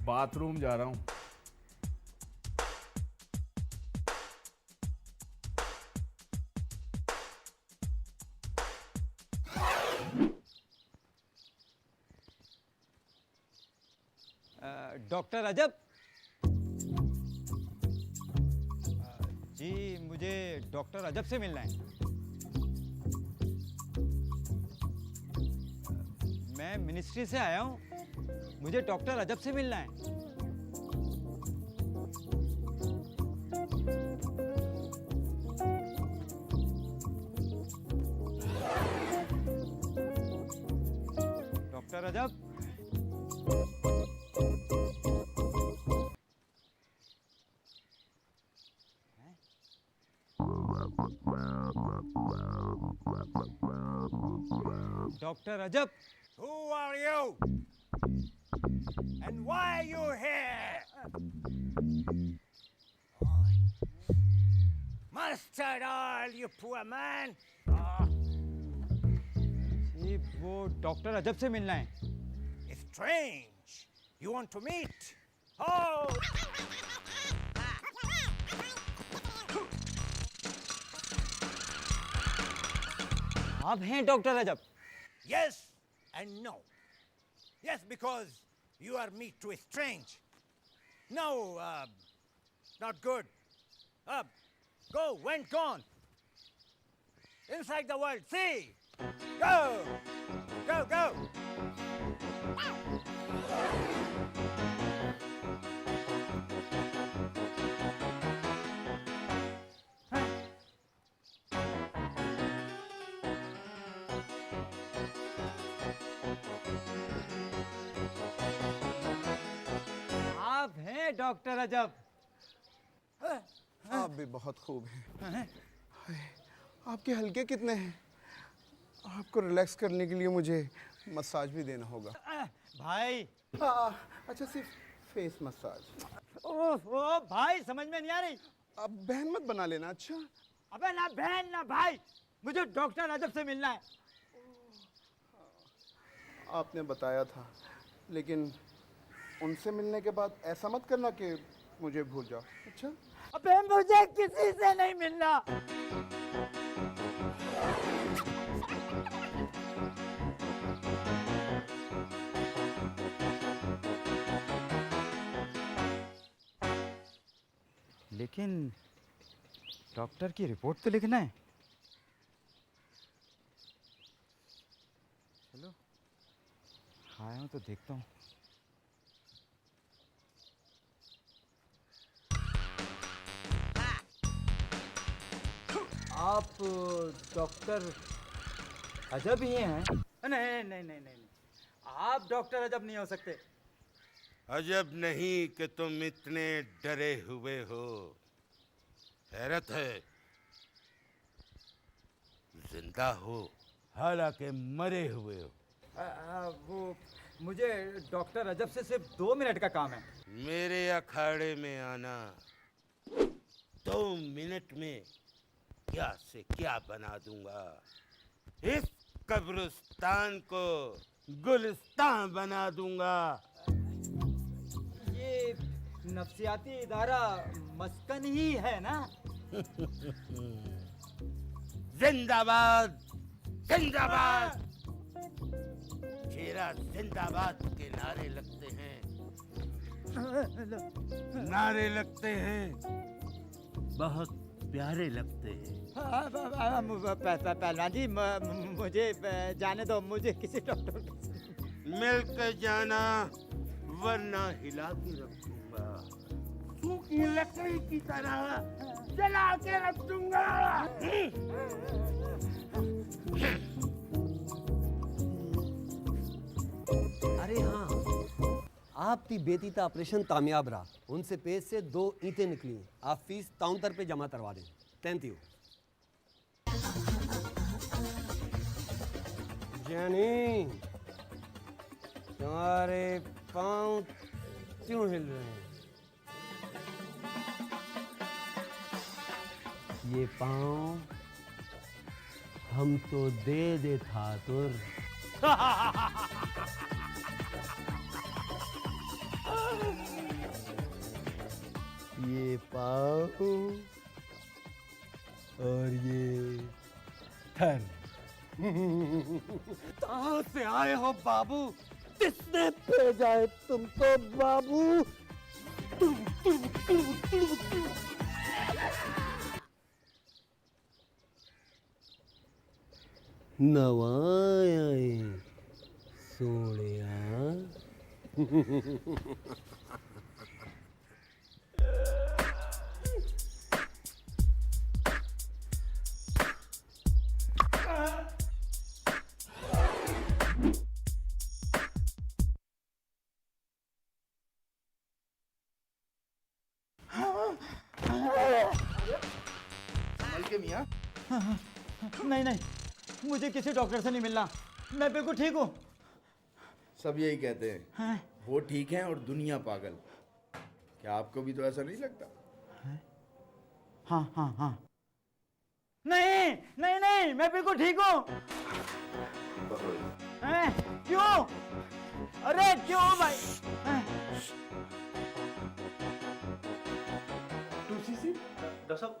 Bathroom जा रहा हूँ। डॉक्टर रजब जी, मुझे डॉक्टर रजब से मिलना है। मैं मिनिस्ट्री से आया हूँ, मुझे डॉक्टर रजब से मिलना है। Doctor Rajab, doctor Rajab. Who are you? And why are you here? Mustard oil, you poor man. जी, वो डॉक्टर रजब से मिलना है। Strange. You want to meet? Oh! आप हैं doctor Rajab? Yes and no. Yes, because you are me to a strange. No, not good. Go, went gone. Inside the world, see. Go, go, go. कैसे doctor अजब? आप भी बहुत खूब हैं। हाय, आपके हल्के कितने हैं? आपको रिलैक्स करने के लिए मुझे मसाज भी देना होगा। भाई, अच्छा, सिर्फ फेस मसाज। ओ भाई, समझ में नहीं आ रही। अब बहन मत बना लेना। अच्छा, अबे ना बहन ना भाई, मुझे डॉक्टर अजब से मिलना है। आपने बताया था, लेकिन उनसे मिलने के बाद ऐसा मत करना कि मुझे भूल जाओ। अच्छा, अबे मुझे किसी से नहीं मिलना। लेकिन डॉक्टर की रिपोर्ट तो लिखना है। चलो आया हूं तो देखता हूँ। आप डॉक्टर अजब ही हैं? नहीं नहीं नहीं नहीं नहीं, आप डॉक्टर अजब नहीं हो सकते। अजब नहीं कि तुम इतने डरे हुए हो। हैरत है, जिंदा हो हालांकि मरे हुए हो। वो मुझे डॉक्टर अजब से सिर्फ 2 मिनट का काम है। मेरे अखाड़े में आना 2 मिनट में क्या से क्या बना दूंगा। इस कब्रिस्तान को गुलिस्तान बना दूंगा। ये नफ्सियाती इदारा मस्कन ही है ना? जिंदाबाद जिंदाबाद, शेरा जिंदाबाद के नारे लगते हैं, नारे लगते हैं, बहुत प्यारे लगते हैं। पहलवान जी, मुझे जाने दो, मुझे किसी डॉक्टर मिलकर जाना वरना हिला के रख दूंगा, सूखी लकड़ी की तरह जला के रख दूंगा। अरे हाँ, आपकी बेटी का ऑपरेशन कामयाब रहा। उनसे पेट से 2 ईंटें निकली। आप फीस काउंटर पे जमा करवा दें। Thank you. जैनी, तुम्हारे पाँव क्यों हिल रहे हैं? ये पाँव हम तो दे था तुर। ये पाँव और ये थर। कहाँ से आए हो बाबू? किसने भेजा है तुमको बाबू? नवाए सोनिया। नहीं नहीं, मुझे किसी डॉक्टर से नहीं मिलना। मैं बिल्कुल ठीक हूँ। सब यही कहते हैं, वो ठीक हैं और दुनिया पागल। क्या आपको भी तो ऐसा नहीं लगता? हाँ हाँ हाँ, नहीं नहीं नहीं, मैं बिल्कुल ठीक हूँ। क्यों? अरे क्यों भाई? 2cc, डॉक्टर साहब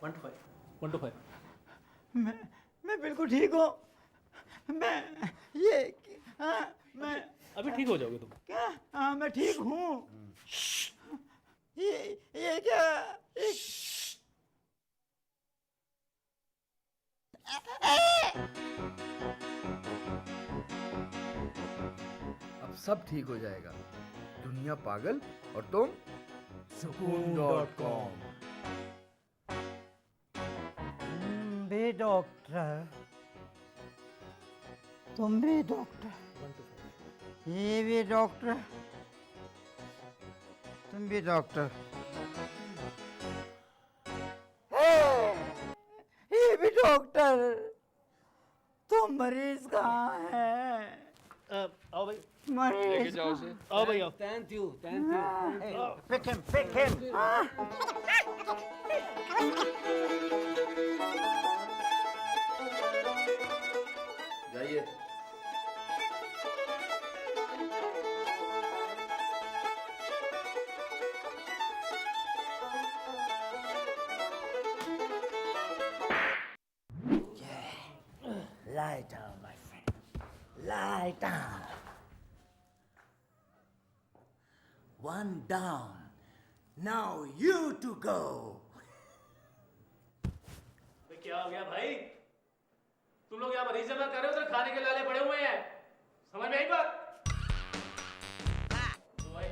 125। मैं बिल्कुल ठीक हूँ। मैं अभी ठीक हो जाओगे तुम। क्या? हाँ, मैं ठीक हूँ। ये क्या? अब सब ठीक हो जाएगा। दुनिया पागल और तुम सुकून.com। बे डॉक्टर, तुम भी डॉक्टर, ये भी डॉक्टर, तुम भी डॉक्टर। ये भी डॉक्टर। तुम मरीज कहाँ है? आओ भाई, मरीज आओ भाई, आओ। Thank you, thank you. Pick him. जाइए। Lie down, my friend. Lie down. One down. Now you to go. क्या हो गया भाई? तुम लोग यहाँ मरीज जमा कर रहे हो, उधर खाने के लाले पड़े हुए हैं। समझ में आई बात? तो भाई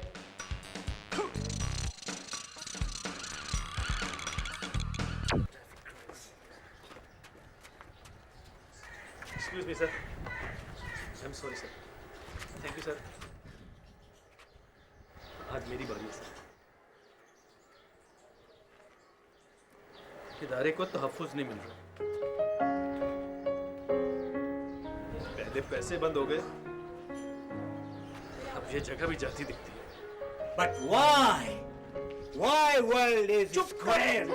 excuse me sir, I am sorry sir. Thank you sir. आज मेरी बारी है सर। इदारे को तहफ़्फ़ुज़ नहीं मिल रहा। पहले पैसे बंद हो गए, अब ये जगह भी जाती दिखती है। But why? Why world is square?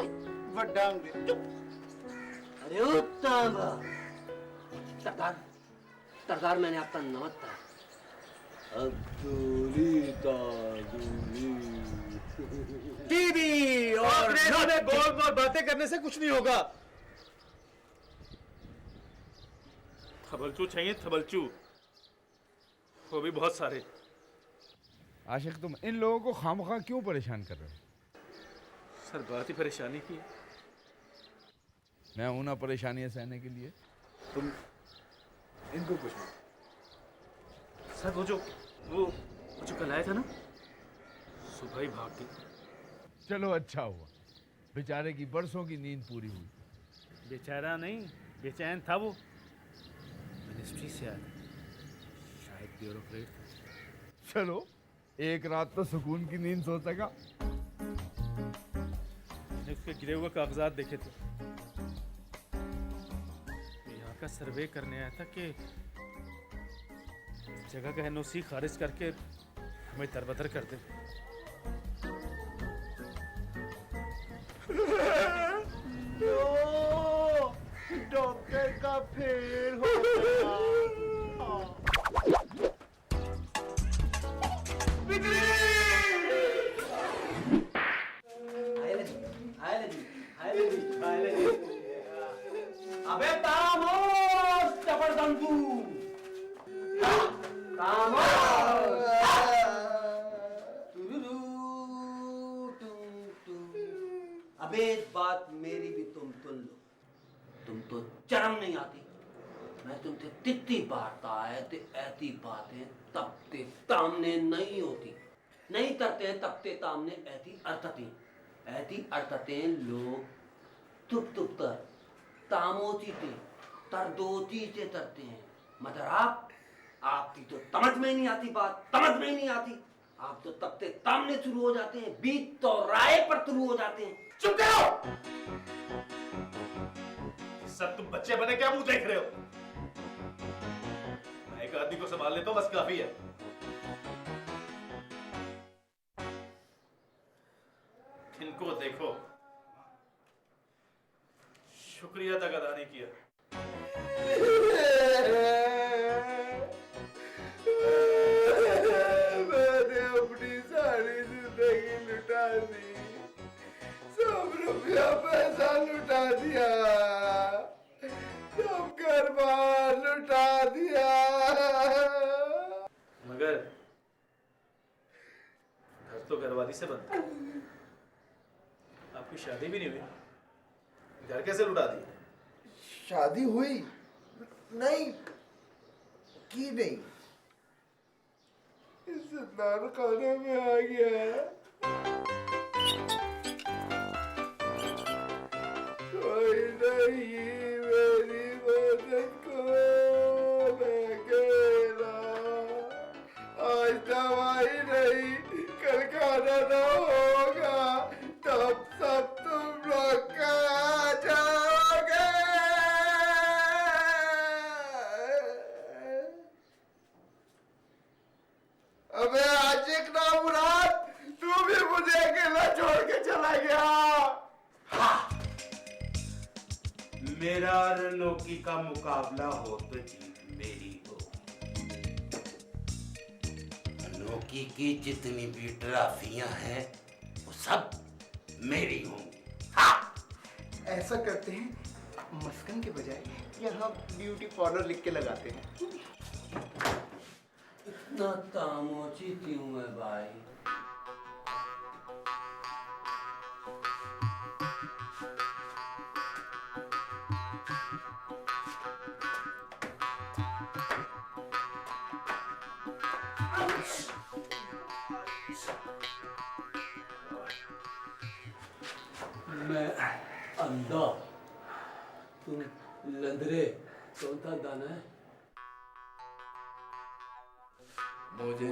अरे उत्तम सरदार, सरदार मैंने आपका नमस्कार। TV और गोल गोल बातें करने से कुछ नहीं होगा। थबलचू चाहिए, थबलचू, वो भी बहुत सारे। आशिक, तुम इन लोगों को खामखा क्यों परेशान कर रहे हो? सर बात ही परेशानी की है। मैं हूं ना परेशानियां सहने के लिए। तुम इनको कुछ मत। सर वो जो कल आया था ना, सुबह ही भाग गई। चलो अच्छा हुआ, बेचारे की बरसों की नींद पूरी हुई। बेचारा नहीं, बेचैन था वो। मिनिस्ट्री से आया, शायद ब्यूरोक्रेट था। चलो एक रात तो सुकून की नींद सो सका। मैंने उसके गिरे हुए कागजात देखे थे। यहाँ का सर्वे करने आया था कि इस जगह का एनओसी खारिज करके हमें तरबतर कर दे। डॉक्टर का फेल हो गया। अबे तामोस चपड़दंतू, अबे एक बात मेरी भी तुम सुन लो। तुम तो शर्म नहीं आती। मैं तुमसे कितनी बार आए थे, ऐसी बातें तबते तामने नहीं होती, नहीं करते हैं तबते तामने ऐसी अर्थतें लोग तुप तुप कर तामोची से तरदोची से तरते हैं, मगर आपकी तो समझ में ही नहीं आती बात, समझ में ही नहीं आती। आप तो तबते तामने शुरू हो जाते हैं, बीत तो राय पर शुरू हो जाते हैं। चुप करो! सब तुम बच्चे बने क्या मुंह देख रहे हो? मैं एक आदमी को संभाल लेता हूं, बस काफी है। इनको देखो, शुक्रिया तक अदा नहीं किया। मैंने अपनी सारी जिंदगी लुटा दी, सब रुपया पैसा लुटा दिया, सब घर बार लुटा दिया। मगर घर तो घरवाली से बनता है। आपकी शादी भी नहीं हुई, घर कैसे लुटा दी? शादी हुई नहीं की नहीं, इज्जतदार खाने में आ गया। कोई नहीं मेरी मदद को, मैं अकेला। आज दवाई नहीं, कल खाना ना गया। मेरा और अनोखी का मुकाबला हो तो जीत मेरी हो। अनोखी की जितनी भी ट्रॉफियां हैं वो सब मेरी होंगी। ऐसा करते हैं, मस्कन के बजाय यहाँ ब्यूटी पार्लर लिख के लगाते हैं। इतना तामोची क्यों है भाई? मैं अंधा, तुम लंदरे, कौन सा दाना है? मुझे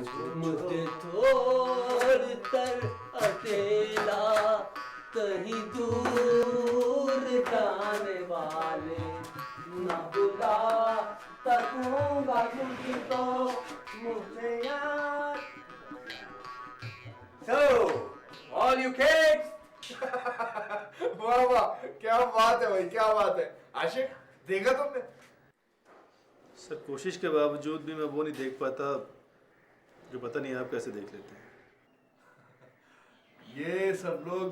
छोड़ कर अकेला कहीं दूर जाने वाले न बुला सकूंगा तुझको मुझे याद। So, all you kids! वाह वाह, क्या बात है भाई, क्या बात है। आशिक, देखा तुमने? सर कोशिश के बावजूद भी मैं वो नहीं देख पाता जो पता नहीं आप कैसे देख लेते हैं। ये सब लोग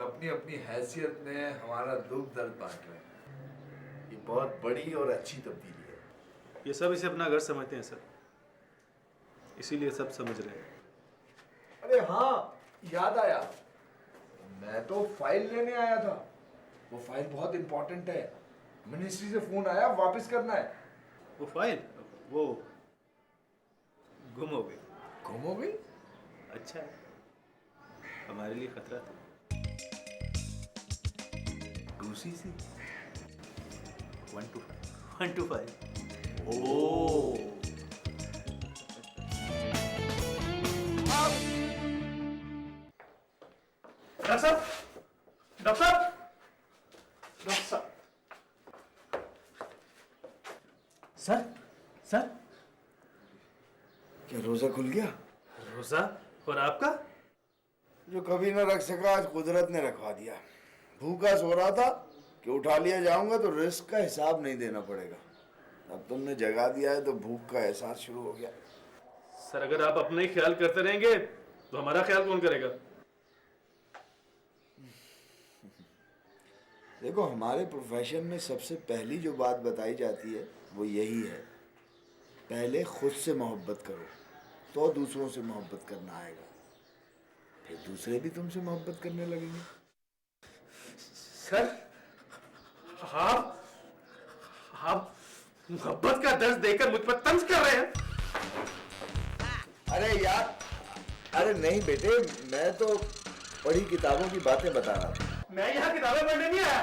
अपनी अपनी हैसियत में हमारा दुख दर्द बांट रहे हैं। ये बहुत बड़ी और अच्छी तब्दीली है। ये सब इसे अपना घर समझते हैं सर, इसीलिए सब समझ रहे हैं। अरे हाँ, याद आया, मैं तो फाइल लेने आया था। वो फाइल बहुत इंपॉर्टेंट है, मिनिस्ट्री से फोन आया, वापस करना है। वो फाइल वो गुम हो गई। गुम हो गई? अच्छा है, हमारे लिए खतरा था। दूसरी सी 1 to 5 ओह, डॉक्टर साहब, डॉक्टर साहब, डॉक्टर साहब। सर सर क्या रोजा खुल गया? रोजा? और आपका? जो कभी न रख सका आज कुदरत ने रखवा दिया। भूखा सो रहा था कि उठा लिया जाऊंगा तो रिस्क का हिसाब नहीं देना पड़ेगा। अब तुमने जगा दिया है तो भूख का एहसास शुरू हो गया। सर अगर आप अपना ही ख्याल करते रहेंगे तो हमारा ख्याल कौन करेगा? देखो, हमारे प्रोफेशन में सबसे पहली जो बात बताई जाती है वो यही है, पहले खुद से मोहब्बत करो तो दूसरों से मोहब्बत करना आएगा, फिर दूसरे भी तुमसे मोहब्बत करने लगेंगे। सर आप मोहब्बत का दर्द देकर मुझ पर तंज कर रहे हैं। अरे यार, अरे नहीं बेटे, मैं तो पढ़ी किताबों की बातें बता रहा था। मैं यहाँ किताबें पढ़ने नहीं आया,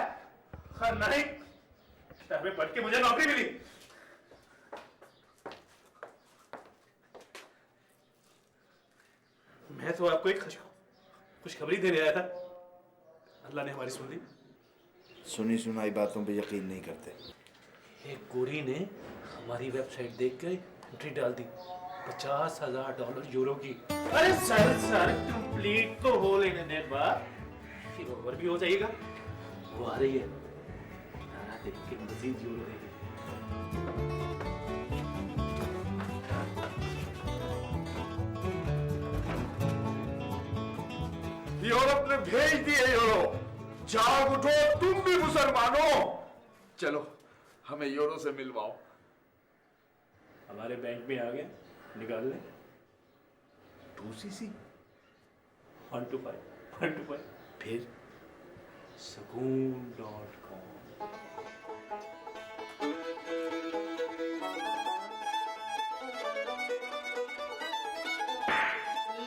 और नहीं किताबें पढ़ के मुझे नौकरी मिली। मैं तो आपको एक खुशखबरी देने आया था। अल्लाह ने हमारी सुन ली। सुनी सुनाई बातों पे यकीन नहीं करते। एक गोरी ने हमारी वेबसाइट देख कर एंट्री डाल दी, $50,000 यूरो की। अरे सर कंप्लीट तो हो लेने दे बात, फिर ओवर भी हो जाएगा। वो आ रही है, देख के मजीद यूरो देगी। यूरोप ने भेज दिए यूरो। जाग उठो, तुम भी मुसलमानों। चलो हमें यूरो से मिलवाओ। हमारे बैंक में आ गया, निकाल ले। 2cc 1 to 5 फिर Sagoon.com।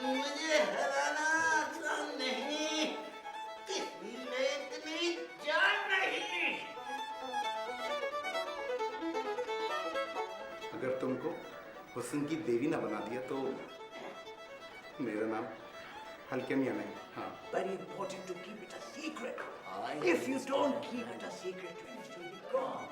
मुझे हराना आसान नहीं, किसी में इतनी जान नहीं। अगर तुमको हुस्न की देवी ना बना दिया तो मेरा नाम हल्के मियां नहीं। हाँ, Very important to keep it a secret. If you don't keep it a secret, it will be gone.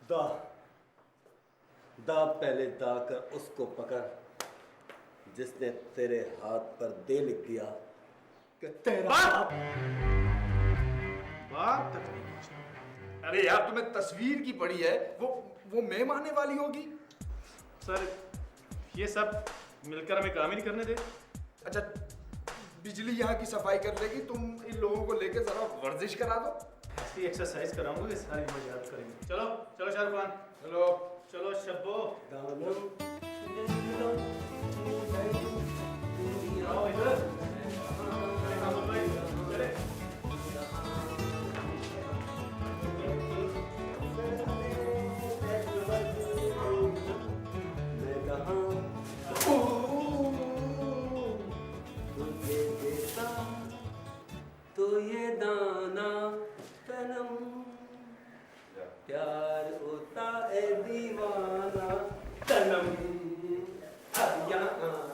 दा दा पहले दा कर उसको पकड़ जिसने तेरे हाथ पर दे लिख दिया कि तेरा बाप। बात तक नहीं पहुंची। अरे यार तुम्हें तस्वीर की पड़ी है, वो मेम आने वाली होगी। सर ये सब मिलकर हमें काम ही नहीं करने दे। अच्छा बिजली यहाँ की सफाई कर लेगी, तुम इन लोगों को लेके जरा वर्जिश करा दो। ऐसी एक्सरसाइज कराऊंगा कि सारी मजा याद करेंगे। चलो चलो शाहरुख खान, चलो चलो शब्बो आओ इधर। चले कामुल भाई, चले। तो ये दाना तनम प्यार होता है दीवाना तनम अब यहाँ से कहाँ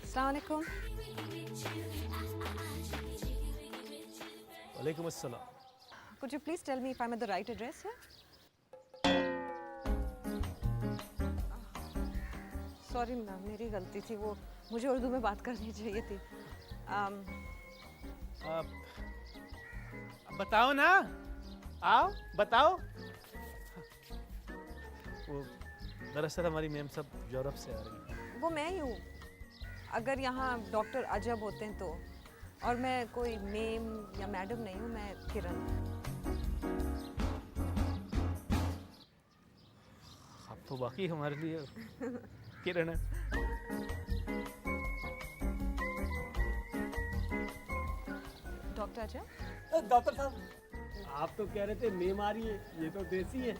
अस्सलामुअलैकुम। वालेकुम अस्सलाम। Could you please tell me if I'm at the right address here? Sorry ma'am, मेरी गलती थी, वो मुझे उर्दू में बात करनी चाहिए थी। बताओ ना, आओ बताओ। वो दरअसल हमारी मैम सब यूरोप से आ रही है। वो मैं ही हूँ। अगर यहाँ डॉक्टर अजब होते हैं तो, और मैं कोई मेम या मैडम नहीं हूँ, मैं किरण। अब तो बाकी हमारे लिए किरण है। डॉक्टर अजब? डॉक्टर साहब आप तो कह रहे थे मेम आ रही है, ये तो देसी है।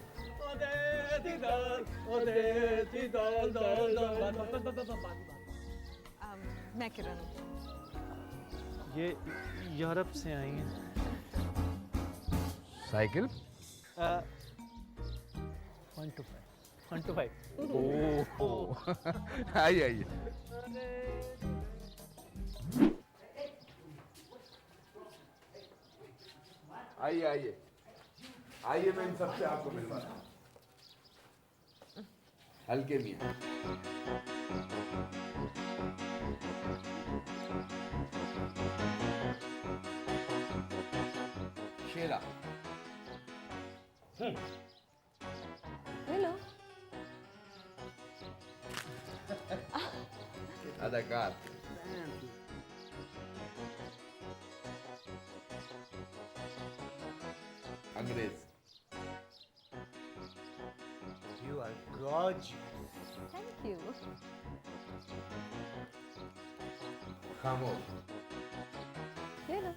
मैं किरण हूँ। ये यूरोप से आई हैं। साइकिल 1 to 5 ओह आइए आइए। आइए आइए आइए, मैं इन सबसे आपको मिलवाता हूँ। हल्के में शेरा। हेलो। अदाकार। अंग्रेज। You are gorgeous. Thank you. खामोश। हेलो।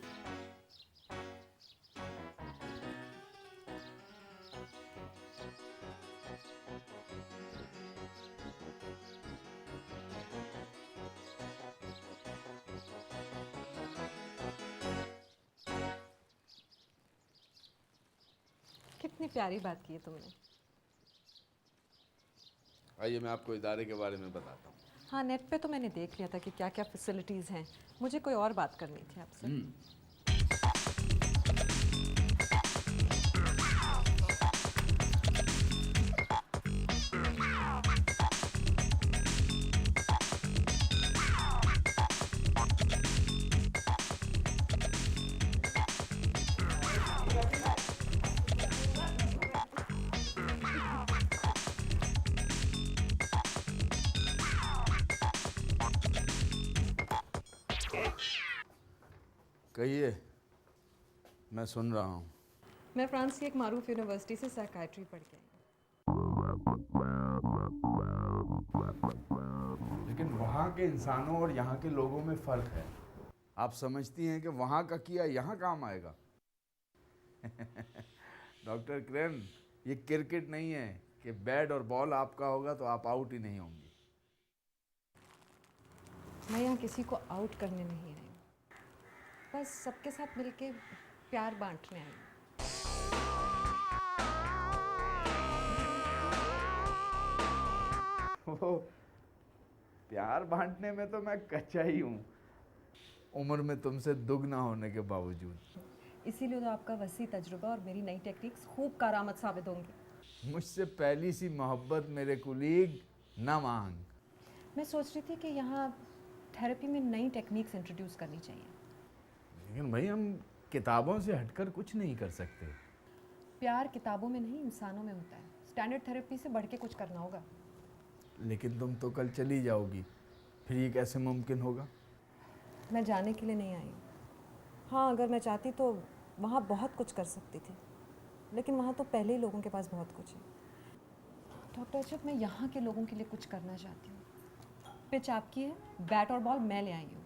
कितनी प्यारी बात की है तुमने। आइए मैं आपको इदारे के बारे में बताता हूँ। हाँ, नेट पे तो मैंने देख लिया था कि क्या क्या फैसिलिटीज़ हैं। मुझे कोई और बात करनी थी आपसे। कहिए, मैं सुन रहा हूँ। मैं फ्रांस की एक मारूफ यूनिवर्सिटी से साइकाइट्री पढ़ के आई हूँ। लेकिन वहाँ के इंसानों और यहाँ के लोगों में फ़र्क है। आप समझती हैं कि वहाँ का किया यहाँ काम आएगा? डॉक्टर क्रेन, ये क्रिकेट नहीं है कि बैट और बॉल आपका होगा तो आप आउट ही नहीं होंगी। मैं यहाँ किसी को आउट करने नहीं आई हूँ, बस सबके साथ मिलके प्यार बांटने आई हूँ। वो प्यार बांटने में तो मैं कच्चा ही हूँ, उम्र में तुमसे दुगना होने के बावजूद। इसीलिए तो आपका वसी तजुर्बा और मेरी नई टेक्निक्स खूब कारआमद साबित होंगी। मुझसे पहली सी मोहब्बत मेरे कुलीग ना मांग। मैं सोच रही थी कि यहाँ थेरेपी में नई टेक्निक्स इंट्रोड्यूस करनी चाहिए। लेकिन भाई हम किताबों से हटकर कुछ नहीं कर सकते। प्यार किताबों में नहीं, इंसानों में होता है। स्टैंडर्ड थेरेपी से बढ़ के कुछ करना होगा। लेकिन तुम तो कल चली जाओगी, फिर ये कैसे मुमकिन होगा? मैं जाने के लिए नहीं आई हूँ। हाँ, अगर मैं चाहती तो वहाँ बहुत कुछ कर सकती थी, लेकिन वहाँ तो पहले ही लोगों के पास बहुत कुछ है। डॉक्टर अजब, मैं यहाँ के लोगों के लिए कुछ करना चाहती हूँ। पिच आपकी है, बैट और बॉल मैं ले आई हूँ।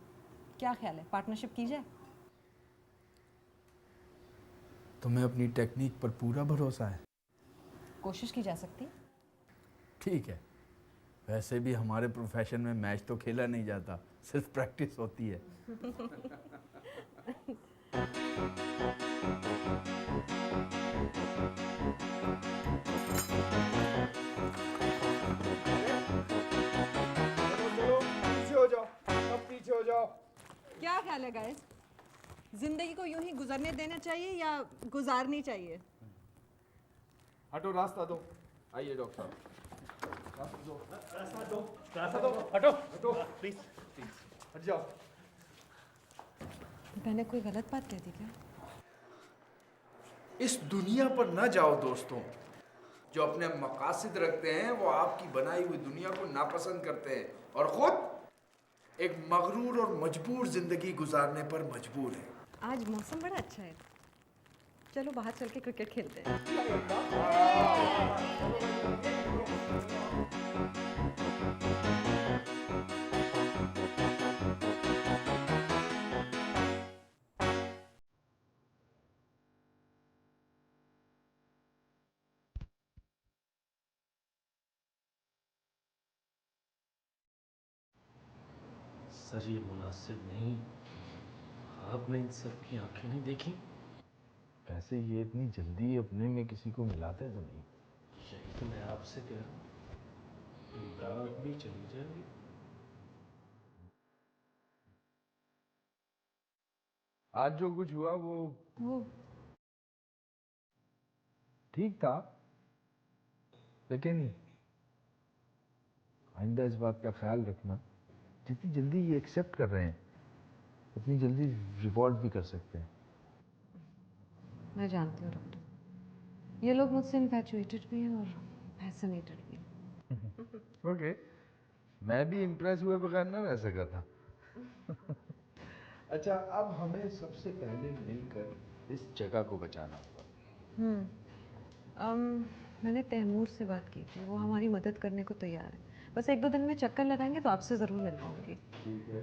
क्या ख्याल है, पार्टनरशिप की जाए? तुम्हें अपनी टेक्निक पर पूरा भरोसा है? कोशिश की जा सकती है। ठीक है, वैसे भी हमारे प्रोफेशन में मैच तो खेला नहीं जाता, सिर्फ प्रैक्टिस होती है। पीछे हो जाओ, अब पीछे हो जाओ। क्या ख्याल है गाइस, जिंदगी को यूं ही गुजरने देना चाहिए या गुजारनी चाहिए? हटो, रास्ता दो। आइए डॉक्टर साहब। रास्ता दो, हटो हटो प्लीज हट जाओ। मैंने कोई गलत बात कह दी क्या? इस दुनिया पर न जाओ दोस्तों। जो अपने मकासद रखते हैं वो आपकी बनाई हुई दुनिया को नापसंद करते हैं और खुद एक मगरूर और मजबूर जिंदगी गुजारने पर मजबूर है। आज मौसम बड़ा अच्छा है, चलो बाहर चल के क्रिकेट खेलते हैं। सर ये मुनासिब नहीं, आपने इन सब की आंखें नहीं देखी? वैसे ये इतनी जल्दी अपने में किसी को मिलाते तो नहीं। यही तो मैं आपसे कह रहा हूँ, बात भी चली जाएगी। आज जो कुछ हुआ वो ठीक था, लेकिन आइंदा इस बात का ख्याल रखना, जितनी जल्दी ये एक्सेप्ट कर रहे हैं उतनी जल्दी रिवॉल्ट भी कर सकते हैं। मैं जानती हूँ डॉक्टर, ये लोग मुझसे इन्फैचुएटेड भी हैं और फैसिनेटेड भी हैं। ओके, मैं भी इम्प्रेस हुए बगैर ना रह सका था। अच्छा, अब हमें सबसे पहले मिलकर इस जगह को बचाना होगा। मैंने तैमूर से बात की थी, वो हमारी मदद करने को तैयार है। बस 1-2 दिन में चक्कर लगाएंगे तो आपसे ज़रूर मिल पाऊंगी। ठीक है।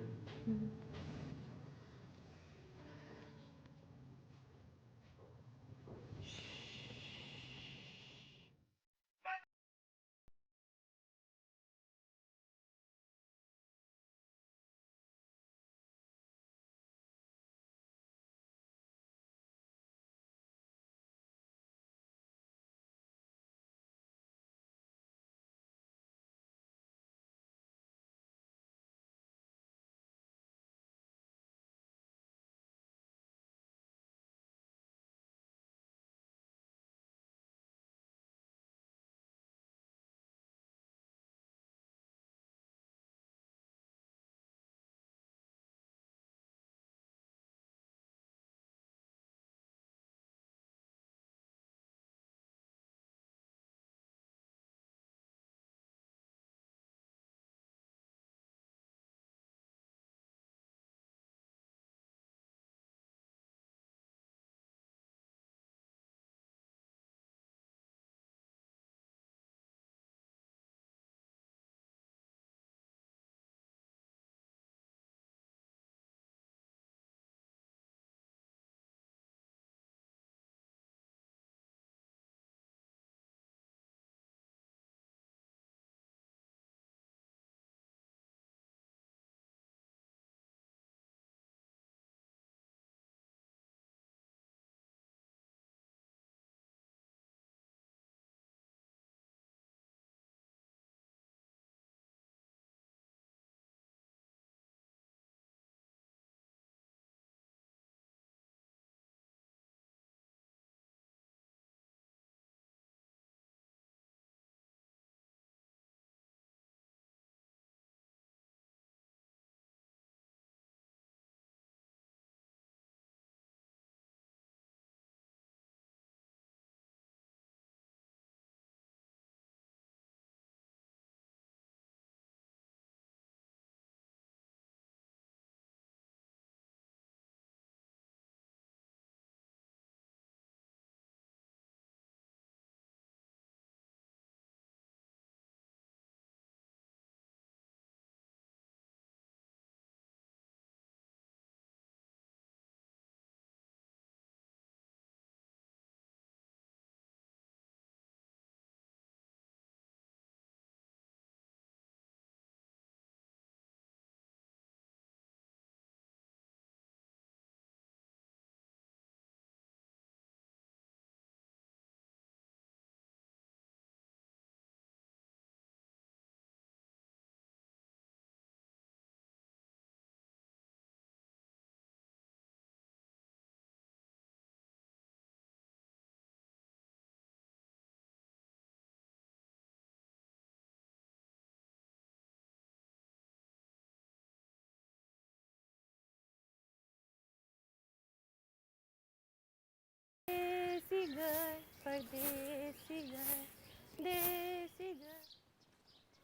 गर्ल परदेसी गर्ल देसी गर्ल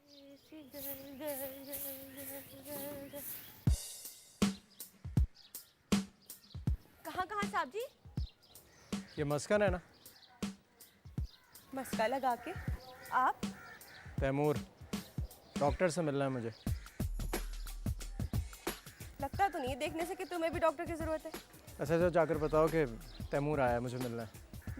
देसी गर्ल गर्ल गर्ल गर्ल। कहाँ साहब जी? ये मस्कन है ना? मस्का लगा के आप? तैमूर, डॉक्टर से मिलना है मुझे। लगता तो नहीं देखने से कि तुम्हें भी डॉक्टर की जरूरत है। अच्छा अच्छा, जाकर बताओ कि तैमूर आया है, मुझे मिलना है।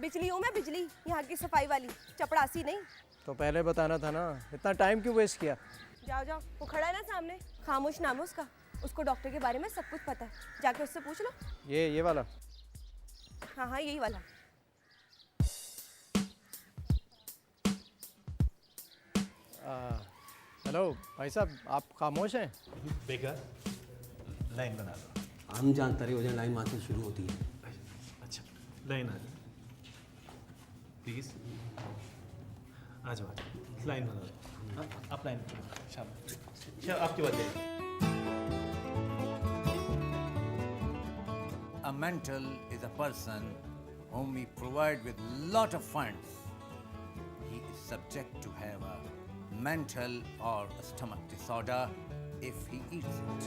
बिजली हूँ मैं, बिजली, यहाँ की सफाई वाली, चपड़ासी नहीं। तो पहले बताना था ना, इतना टाइम क्यों वेस्ट किया? जाओ जाओ, वो खड़ा है ना सामने, खामोश नाम है उसका, उसको डॉक्टर के बारे में सब कुछ पता है, जाके उससे पूछ लो। ये वाला? हाँ हाँ, यही वाला। हेलो भाई साहब, आप खामोश हैं? बेकार, लाइन बना लो। हम जानते रहे हो जाए, लाइन वहाँ से शुरू होती है। अच्छा, लाइन आ जाओ प्लीज़, आ जाओ, लाइन बना लो। हाँ, आप लाइन बना लो। शाबाश, आपकी बात है। A mental is a person whom we provide with lot of funds. He is subject to have a mental or a stomach disorder if he eats it.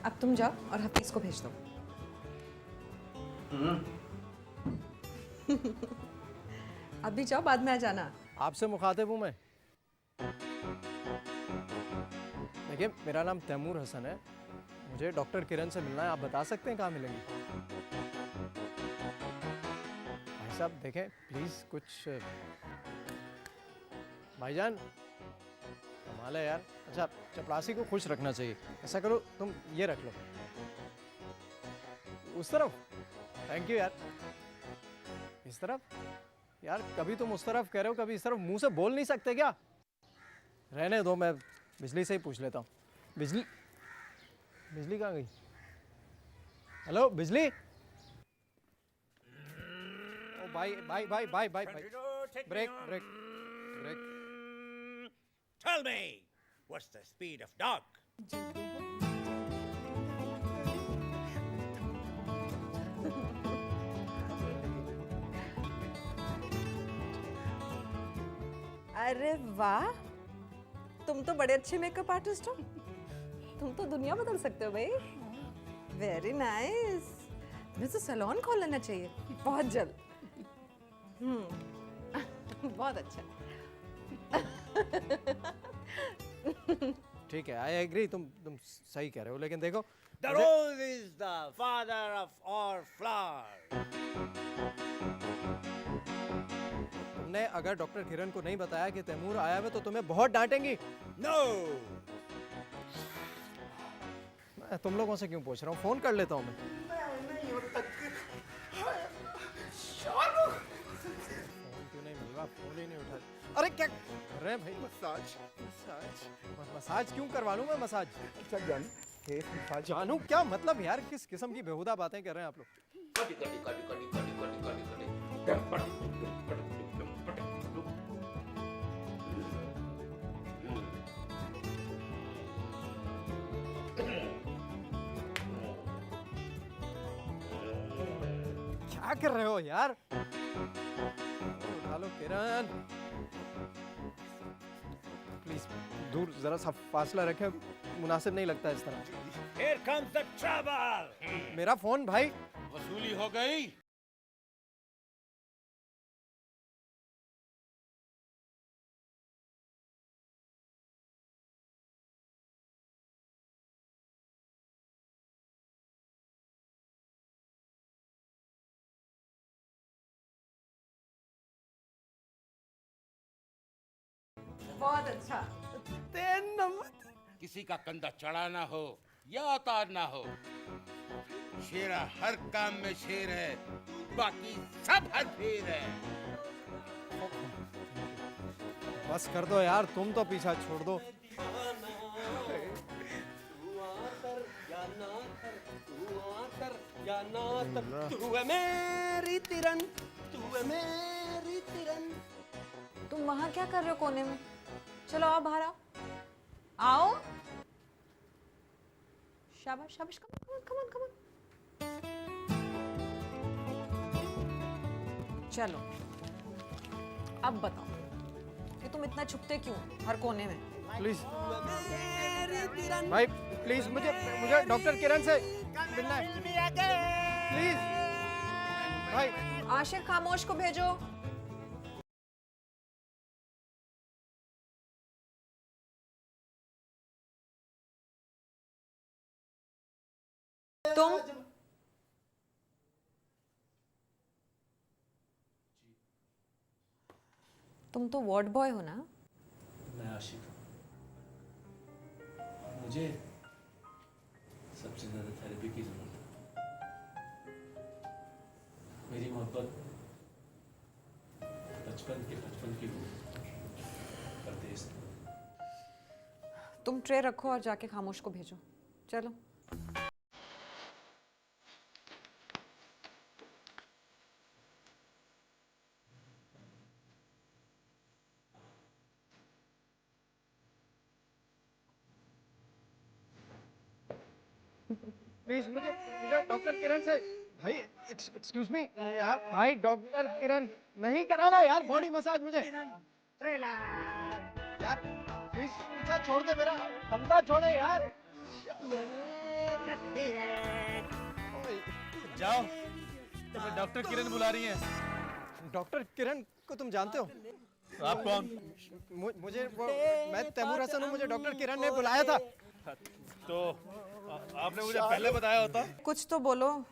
अब तुम जाओ और हफीज को भेज दो। अभी जाओ, बाद में आ जाना। आपसे मुखातिब हूँ मैं। देखिए, मेरा नाम तैमूर हसन है, मुझे डॉक्टर किरण से मिलना है। आप बता सकते हैं कहाँ मिलेंगे? भाई साहब देखें प्लीज़, कुछ भाईजान, कमाल है यार। अच्छा, चपरासी को खुश रखना चाहिए। ऐसा करो, तुम ये रख लो उस तरफ। थैंक यू यार। इस तरफ यार, कभी तुम उस तरफ कह रहे हो, कभी इस तरफ। मुंह से बोल नहीं सकते क्या? रहने दो, मैं बिजली से ही पूछ लेता हूँ। बिजली कहाँ गई? हेलो बिजली। ओ भाई भाई भाई भाई भाई भाई, break break break. Tell me, what's the speed of dog? अरे वाह, तुम तो बड़े अच्छे मेकअप आर्टिस्ट हो। तुम तो दुनिया बदल सकते हो भाई। Very nice. तुम्हें तो सैलून खोल लेना चाहिए बहुत जल्द। बहुत अच्छा। ठीक है, आई एग्री, तुम सही कह रहे हो, लेकिन देखो, The rose is the father of all flowers. तुमने अगर डॉक्टर किरण को नहीं बताया कि तैमूर आया है, तो तुम्हें बहुत डांटेंगी। No. मैं तुम लोगों से क्यों पूछ रहा हूँ, फोन कर लेता हूँ मैं। फोन क्यों नहीं मिल रहा? फोन ही नहीं उठा। अरे क्या कर रहे हैं भाई? मसाज क्यों करवा लूँ मैं? मसाज? अच्छा जानू क्या मतलब यार? किस किस्म की बेहुदा बातें कर रहे हैं आप लोग? क्या कर रहे हो यार? उठा लो किरण, प्लीज दूर जरा सा फासला रखें, मुनासिब नहीं लगता इस तरह। Here comes the trouble. मेरा फोन भाई। वसूली हो गई। बहुत अच्छा। 10 नंबर। किसी का कंधा चढ़ा ना हो या उतार ना हो, शेरा हर काम में शेर है, बाकी सब हदफेर है। बस कर दो यार, तुम तो पीछा छोड़ दो। तू है मेरी तिरन, तू है मेरी तिरन। तुम वहाँ क्या कर रहे हो कोने में? चलो आओ बाहर आओ। आओ। शाबाश शाबाश, come on come on come on. चलो अब बताओ कि तुम इतना छुपते क्यों हर कोने में? प्लीज भाई, प्लीज मुझे मुझे डॉक्टर किरण से मिलना है, प्लीज भाई। आशिर खामोश को भेजो। तुम तो वार्ड बॉय हो ना? मैं आशिक हूँ। मुझे सबसे ज़्यादा थेरेपी की ज़रूरत है। मेरी मोहब्बत बचपन की हो, परदेस। तुम ट्रे रखो और जाके खामोश को भेजो। चलो। प्लीज मुझे डॉक्टर किरण से, भाई एक्सक्यूज मी यार, भाई डॉक्टर किरण नहीं कराना यार बॉडी मसाज मुझे यार, प्लीज पीछा छोड़ दे, मेरा धंधा छोड़े यार। जाओ, तुम्हें डॉक्टर किरण बुला रही हैं। डॉक्टर किरण को तुम जानते हो? आप कौन? मुझे मैं तैमूर हसन हूँ, मुझे डॉक्टर किरण ने बुलाया था। तो आपने मुझे पहले बताया होता। कुछ तो बोलो।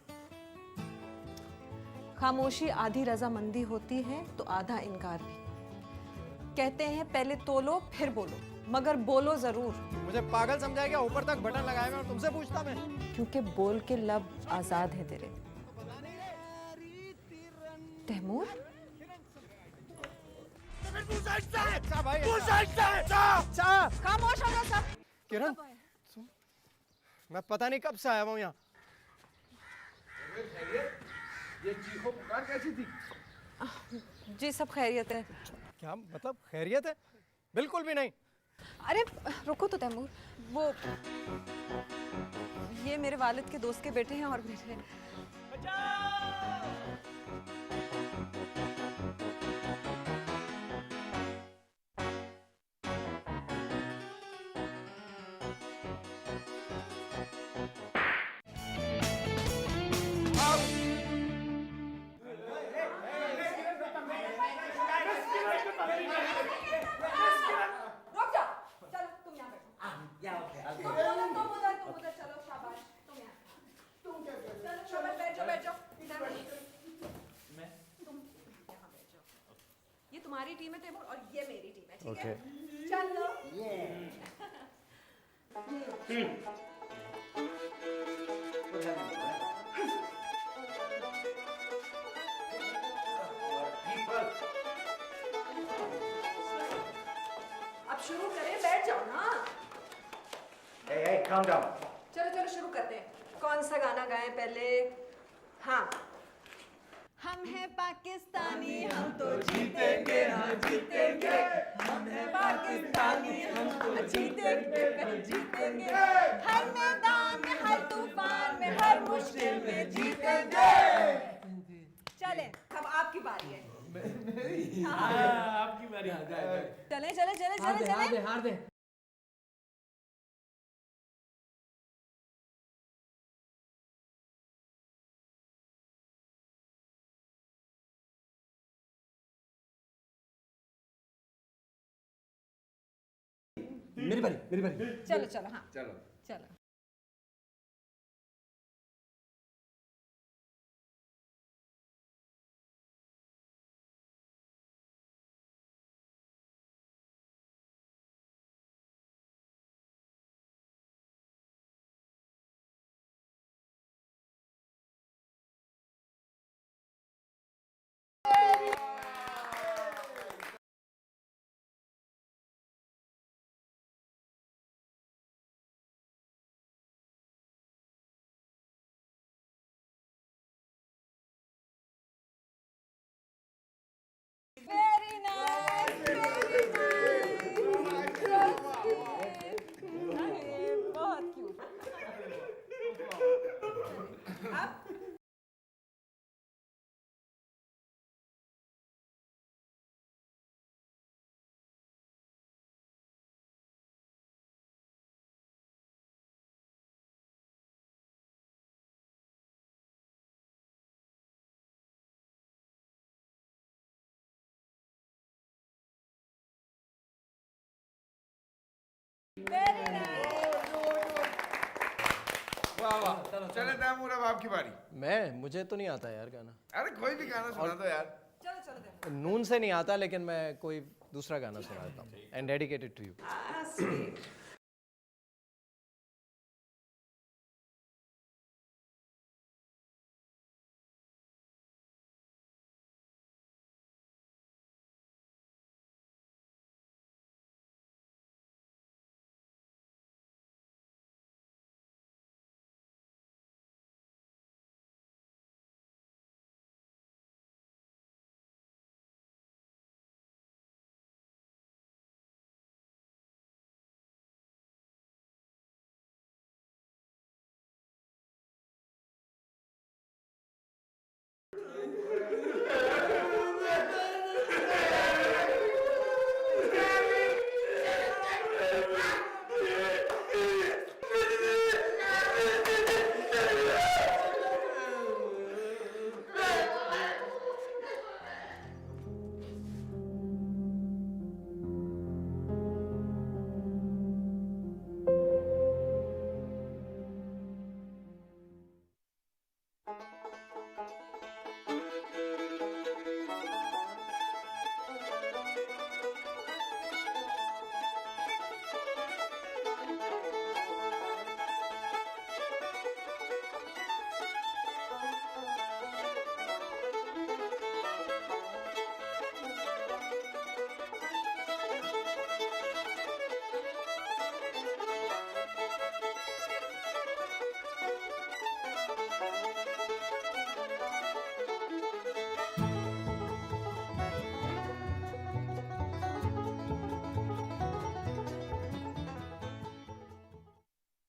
खामोशी आधी रजामंदी होती है तो आधा इनकार भी। कहते हैं पहले तोलो फिर बोलो, मगर बोलो जरूर। मुझे पागल समझाया गया, ऊपर तक बटन लगाए मैं और तुमसे पूछता मैं। क्योंकि बोल के लब आजाद है तेरे। तैमूर, खामोश हो जाओ सब। किरण, मैं पता नहीं कब से आया हूँ यहाँ। ये चीखो पुकार कैसी थी? जी सब खैरियत है। क्या मतलब खैरियत है? बिल्कुल भी नहीं। अरे रुको तो तैमूर, वो ये मेरे वालिद के दोस्त के बेटे हैं और मेरे। ये तुम्हारी टीम है तैमूर और ये मेरी टीम है, ठीक है? चलो। अब शुरू करें, बैठ जाओ ना। Hey, calm down. चलो चलो शुरू करते हैं। कौन सा गाना गाएं पहले? हाँ, हम हैं पाकिस्तानी, हम तो जीतेंगे, हाँ जीतेंगे। हम हैं पाकिस्तानी, हम तो जीतेंगे, कल जीतेंगे। हर मैदान में, हर तूफान में, हर मुश्किल में जीतेंगे। चले, अब आपकी बारी है। आपकी बारी। चले चले चले चले चले। हार दे। मेरी बारी। चलो चलो, हाँ चलो चलो। वाह वाह, चले तैमूर अब आपकी बारी। मुझे तो नहीं आता यार गाना। अरे कोई भी गाना सुना दो यार। नून से नहीं आता, लेकिन मैं कोई दूसरा गाना सुनाता हूँ। And dedicated to you.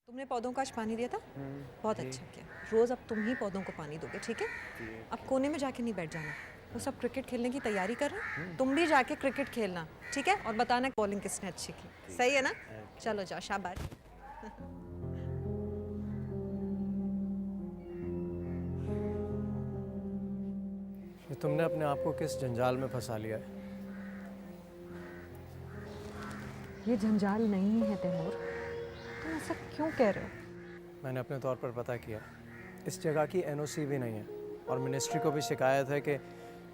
तुमने पौधों को आज पानी दिया था? बहुत अच्छा किया। रोज अब तुम ही पौधों को पानी दोगे, ठीक है? अब कोने में जाके नहीं बैठ जाना। वो सब क्रिकेट खेलने की तैयारी कर रहे हैं, तुम भी जाके क्रिकेट खेलना, ठीक है? और बताना बॉलिंग किसने अच्छी की। सही है ना? चलो जाओ, शाबाश। ये तुमने अपने आप को किस जंजाल में फंसा लिया है? ये जंजाल नहीं है तैमूर, तुम ऐसा क्यों कह रहे हो? मैंने अपने तौर पर पता किया, इस जगह की एनओसी भी नहीं है और मिनिस्ट्री को भी शिकायत है कि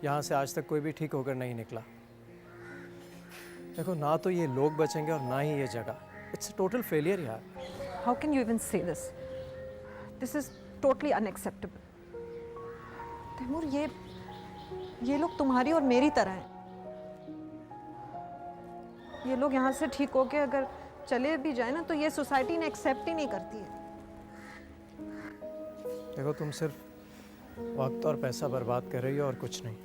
यहाँ से आज तक कोई भी ठीक होकर नहीं निकला। देखो, ना तो ये लोग बचेंगे और ना ही ये जगह। इट्स टोटल फेलियर यार। How can you even say this? This is totally unacceptable. Taimur, ये लोग तुम्हारी और मेरी तरह हैं। ये लोग यहाँ से ठीक होके अगर चले भी जाए ना, तो ये सोसाइटी ने एक्सेप्ट ही नहीं करती है। देखो, तुम सिर्फ वक्त और पैसा बर्बाद कर रही हो और कुछ नहीं।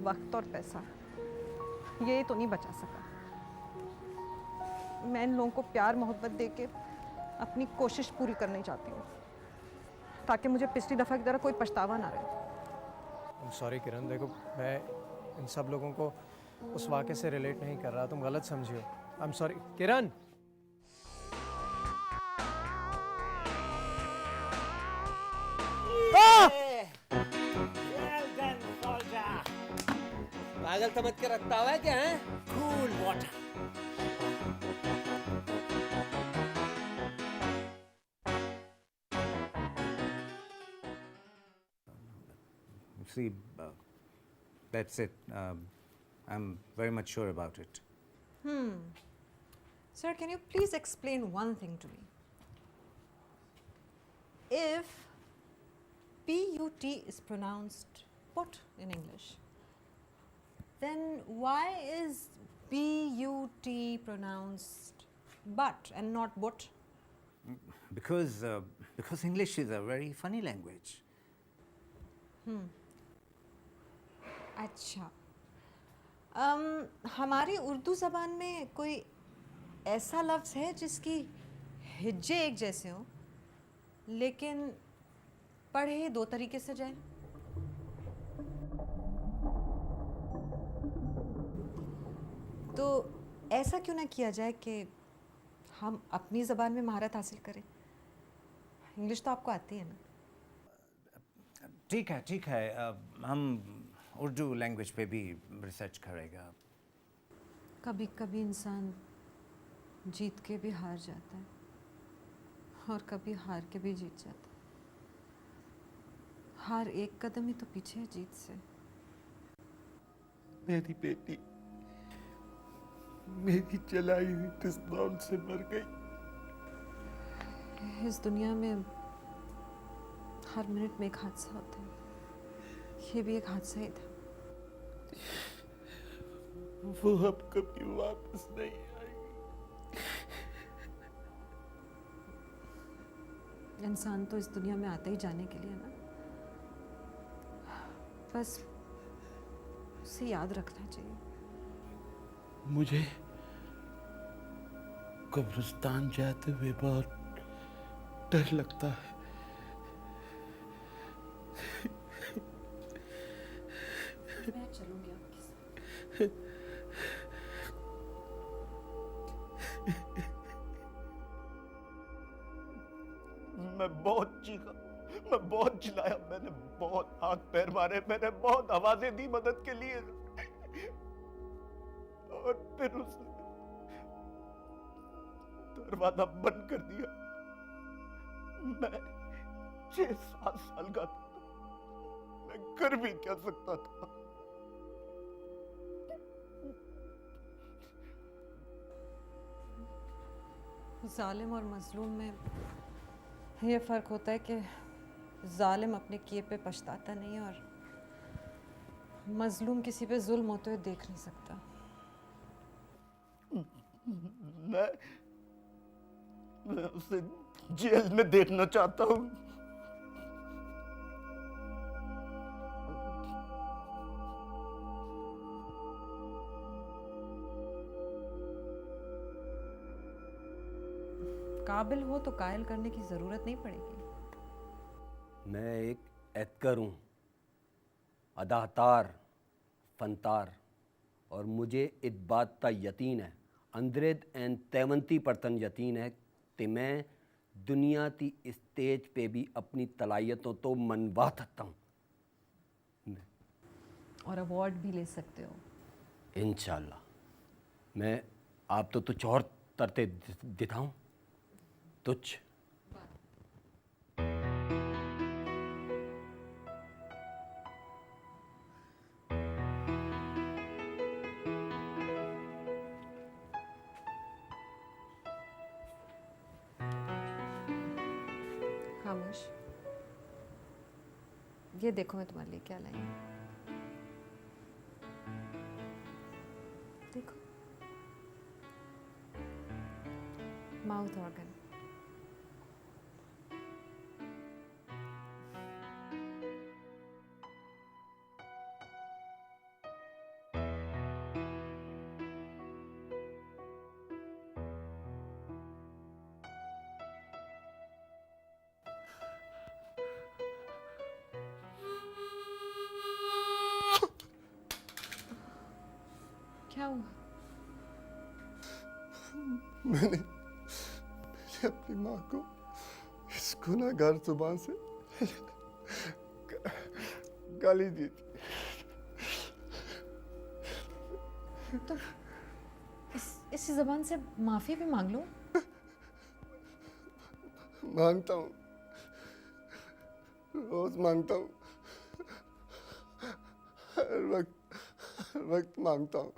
वक्त और पैसा ये तो नहीं बचा सका। मैं इन लोगों को प्यार मोहब्बत देके अपनी कोशिश पूरी करनी चाहती हूँ, ताकि मुझे पिछली दफ़ा की तरह कोई पछतावा ना रहे। सॉरी किरण, देखो मैं इन सब लोगों को उस वाक़े से रिलेट नहीं कर रहा, तुम गलत समझियो। आई एम सॉरी किरण। पागल समझ के रखता हुआ है क्या है? Cool water. See, that's it. I'm very much sure about it. Sir, can you please explain one thing to me? If PUT is pronounced pot in English, then why is BUT pronounced but and not but? Because English is a very funny language. अच्छा, हमारी उर्दू ज़बान में कोई ऐसा लफ्ज़ है जिसकी हिज्जे एक जैसे हों, लेकिन पढ़े दो तरीके से जाए? तो ऐसा क्यों ना किया जाए कि हम अपनी ज़बान में महारत हासिल करें? इंग्लिश तो आपको आती है ना? ठीक है, हम उर्दू लैंग्वेज पे भी रिसर्च करेगा। कभी कभी इंसान जीत के भी हार जाता है, और कभी हार के भी जीत जाता। हार एक कदम ही तो पीछे है जीत से। मेरी बेटी मेरी जलाई हुई पिस्तौल से मर गई। इस दुनिया में हर मिनट में एक हादसा होता है, ये भी एक हादसा ही था। वो अब कभी वापस नहीं आएगी। इंसान तो इस दुनिया में आता ही जाने के लिए ना, बस उसे याद रखना चाहिए। मुझे कब्रिस्तान जाते हुए बहुत डर लगता है। मैं चलूंगी आपके साथ। मैं बहुत चीखा, मैं बहुत चिल्लाया, मैंने बहुत हाथ पैर मारे, मैंने बहुत आवाजें दी मदद के लिए, और फिर उसने दरवाजा बंद कर दिया। मैं 6-7 साल का था, मैं कर भी क्या सकता था। जालिम और मजलूम में ये फ़र्क होता है कि जालिम अपने किए पे पछताता नहीं और मजलूम किसी पे जुल्म होते हुए देख नहीं सकता। मैं उसे जेल में देखना चाहता हूँ। काबिल हो तो कायल करने की जरूरत नहीं पड़ेगी। मैं एक एतकर हूँ, अदातार, फनतार, और मुझे इस बात का यकीन है, अंदरेद एंड 70% यकीन है कि मैं दुनिया की स्टेज पे भी अपनी तलाहियतों तो मनवा सकता हूँ। और अवार्ड भी ले सकते हो। इंशाल्लाह। मैं आप तो कुछ और तरते दिखाऊं? तुझ खामोश, ये देखो मैं तुम्हारे लिए क्या लाई हूँ। देखो, माउथ ऑर्गन। क्या हुआ? मैंने अपनी माँ को इस गुनाहगार जुबान से गाली दी थी। तो इस जबान से माफी भी मांग लो। मांगता हूँ, रोज मांगता हूँ, हर वक्त मांगता हूँ।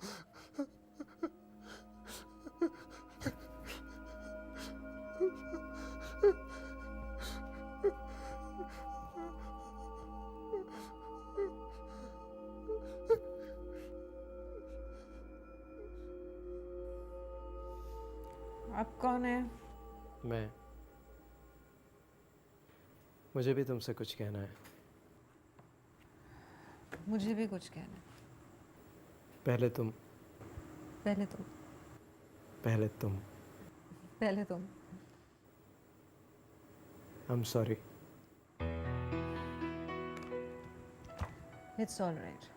आप कौन है? मैं। मुझे भी तुमसे कुछ कहना है। मुझे भी कुछ कहना है। पहले तुम। पहले तुम। पहले तुम। पहले तुम। I'm sorry. It's all right.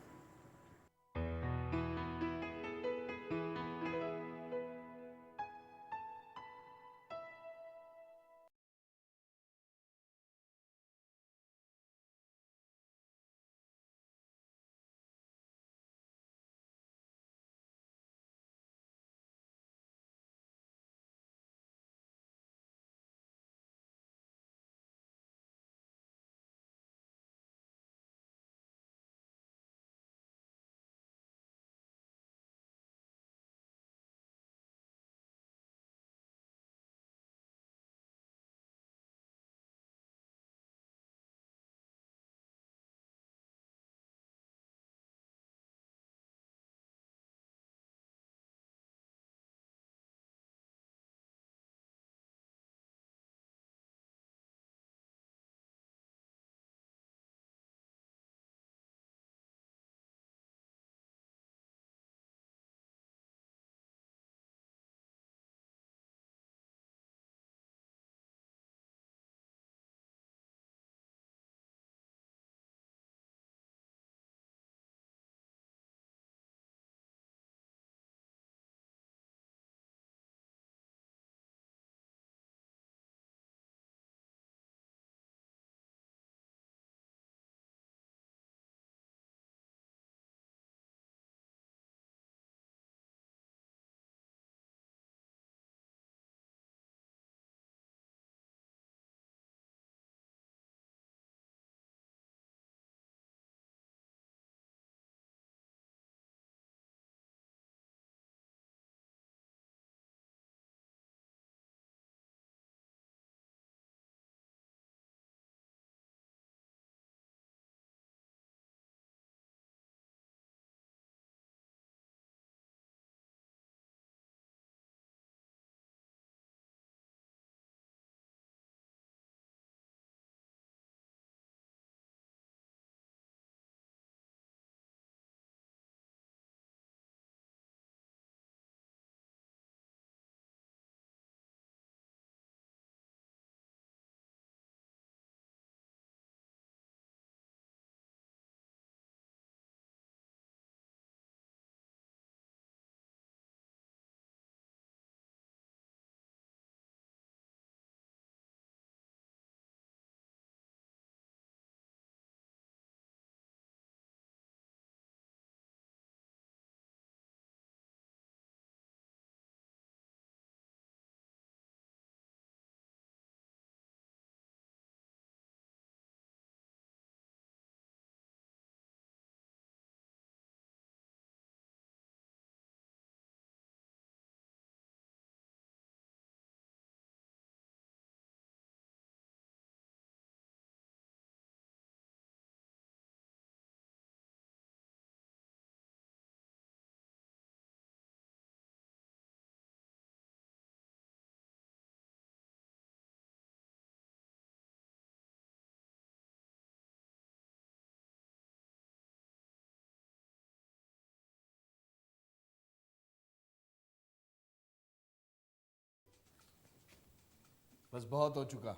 बस बहुत हो चुका।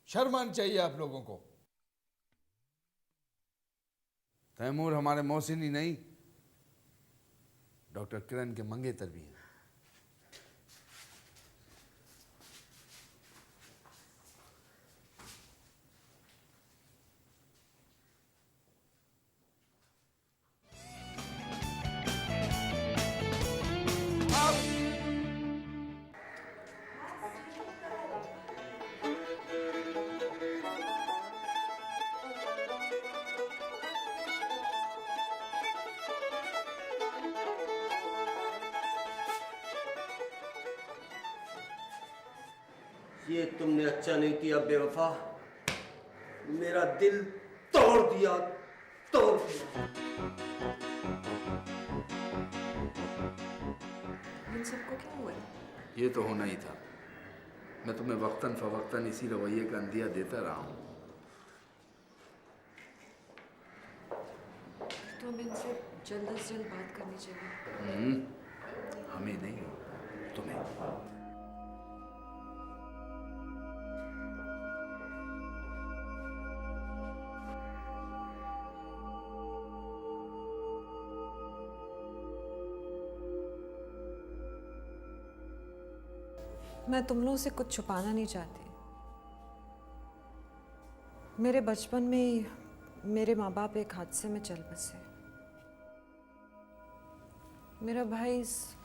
शर्म आनी चाहिए आप लोगों को। तैमूर हमारे मोहसिन ही नहीं, डॉक्टर किरण के मंगेतर भी हैं। ये तुमने अच्छा नहीं किया बेवफा, मेरा दिल तोड़ दिया, तोड़ दिया। इन सबको क्या हुआ? ये तो होना ही था। मैं तुम्हें वक्तन फवक्तन इसी रवैये का अंदिया देता रहा हूँ। तो हमें इनसे जल्द से जल्द बात करनी चाहिए। हमें नहीं, तुम्हें। मैं तुम लोगों से कुछ छुपाना नहीं चाहती। मेरे बचपन में ही मेरे माँ बाप एक हादसे में चल बसे। मेरा भाई इस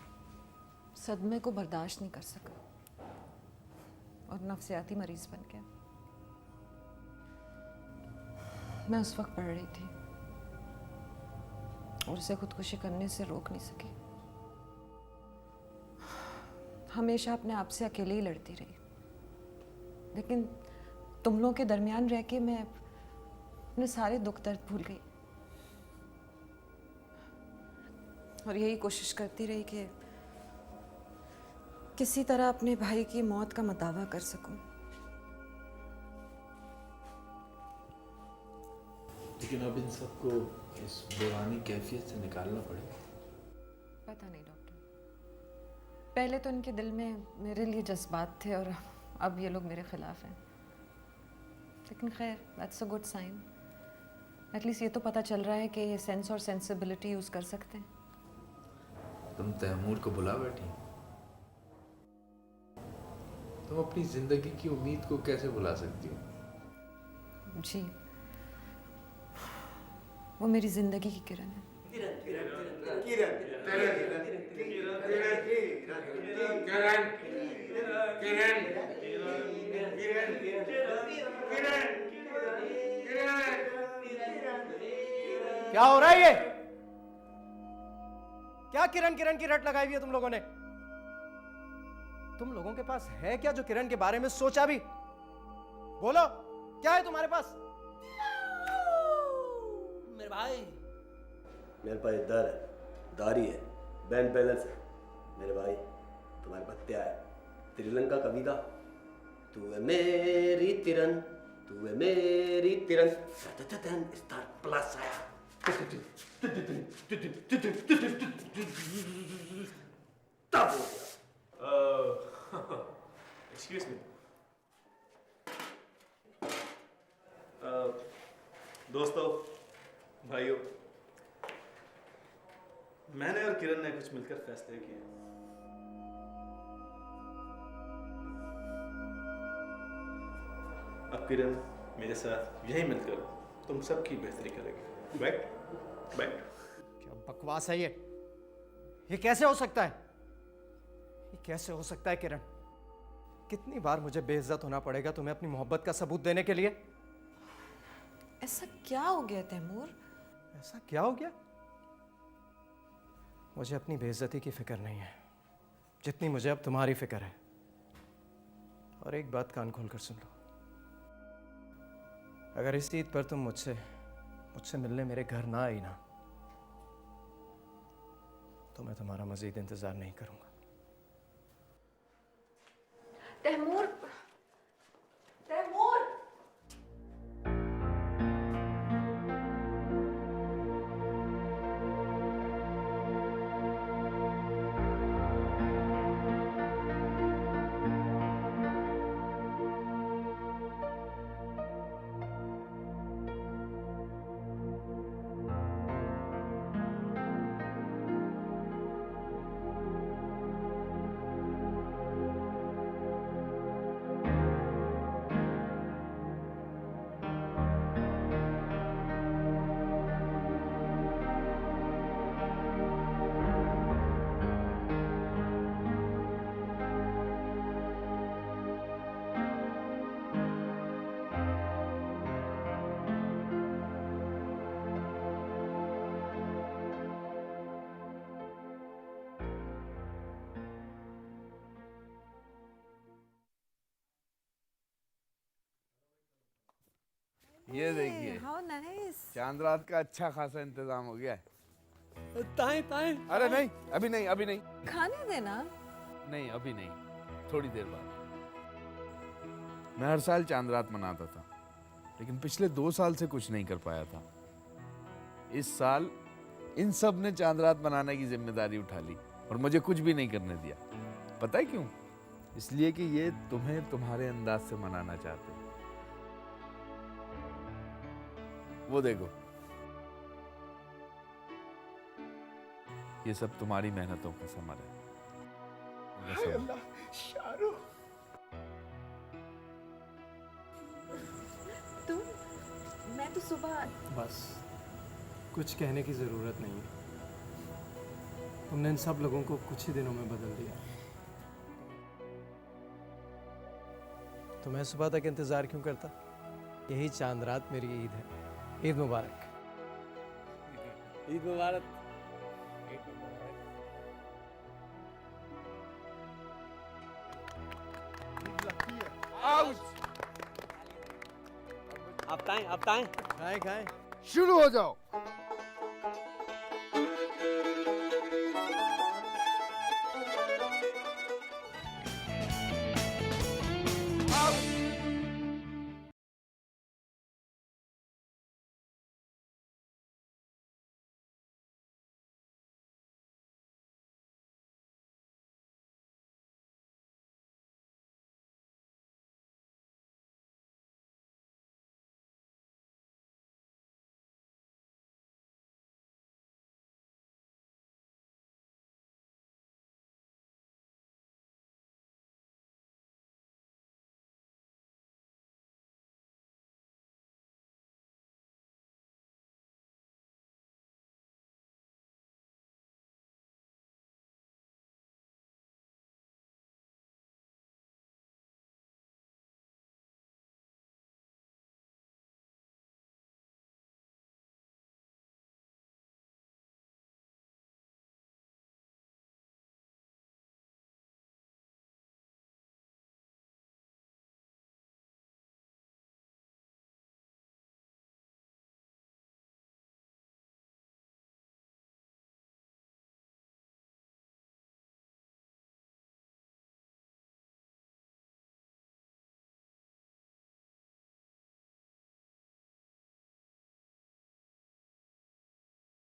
सदमे को बर्दाश्त नहीं कर सका और नफ्सियाती मरीज बन गया। मैं उस वक्त पढ़ रही थी और उसे खुदकुशी करने से रोक नहीं सकी। हमेशा अपने आप से अकेले ही लड़ती रही, लेकिन तुम लोगों के दरमियान रह के मैं अपने सारे दुख दर्द भूल गई और यही कोशिश करती रही कि किसी तरह अपने भाई की मौत का मतावा कर सकूं। लेकिन अब इन सबको इस बुरानी कैफियत से निकालना पड़ेगा। पता नहीं डॉक्टर, पहले तो इनके दिल में मेरे लिए जज्बात थे और अब ये लोग मेरे खिलाफ हैं। लेकिन खैर, that's a good sign. At least ये तो पता चल रहा है कि ये सेंस और सेंसिबिलिटी यूज कर सकते हैं। तुम तैमूर को बुला बैठी, तुम अपनी जिंदगी की उम्मीद को कैसे बुला सकती हो? जी, वो मेरी जिंदगी की किरण है। क्या हो रहा है ये? क्या किरण किरण की रट लगाई हुई है तुम लोगों ने? तुम लोगों के पास है क्या जो किरण के बारे में सोचा भी? बोलो, क्या है तुम्हारे पास? मेरे भाई, मेरे पास दर है, दारी है, बैंक बैलेंस है। मेरे भाई, तुम्हारे पास क्या है? श्रीलंका कविता, तू है मेरी तिरन, तू है मेरी तिरन, स्टार प्लस आया। तब हो गया। Excuse me. दोस्तों, भाइयों, मैंने और किरण ने कुछ मिलकर फैसले किए। अब किरण मेरे साथ यही मिलकर तुम सबकी बेहतरी करेगी। बैठ बैठ। क्या बकवास है ये? कैसे हो सकता है? ये कैसे हो सकता है किरण? कितनी बार मुझे बेइज्जत होना पड़ेगा तुम्हें अपनी मोहब्बत का सबूत देने के लिए? ऐसा क्या हो गया तैमूर? ऐसा क्या हो गया? मुझे अपनी बेइज्जती की फिक्र नहीं है जितनी मुझे अब तुम्हारी फिक्र है। और एक बात कान खोल कर सुन लो, अगर इस ईद पर तुम मुझसे मिलने मेरे घर ना आई ना, तो मैं तुम्हारा मजीद इंतजार नहीं करूंगा। तैमूर, तैमूर! ये देखिए हाउ नाइस। चांद रात का अच्छा खासा इंतजाम हो गया है। ताए ताए। अरे नहीं, अभी नहीं, अभी नहीं, खाने देना। नहीं अभी नहीं, थोड़ी देर बाद। मैं हर साल चांद रात मनाता था, लेकिन पिछले 2 साल से कुछ नहीं कर पाया था। इस साल इन सब ने चांद रात मनाने की जिम्मेदारी उठा ली और मुझे कुछ भी नहीं करने दिया। पता है क्यों? इसलिए कि ये तुम्हें तुम्हारे अंदाज से मनाना चाहते हैं। वो देखो, ये सब तुम्हारी मेहनतों का समर है। हाय अल्लाह, शाहरुख। तुम, मैं तो सुबह। बस कुछ कहने की ज़रूरत नहीं है। तुमने इन सब लोगों को कुछ ही दिनों में बदल दिया। तो मैं सुबह तक इंतज़ार क्यों करता? यही चांद रात मेरी ईद है। ईद मुबारक। ईद मुबारक। अब ताएं खाएं खाएं। शुरू हो जाओ।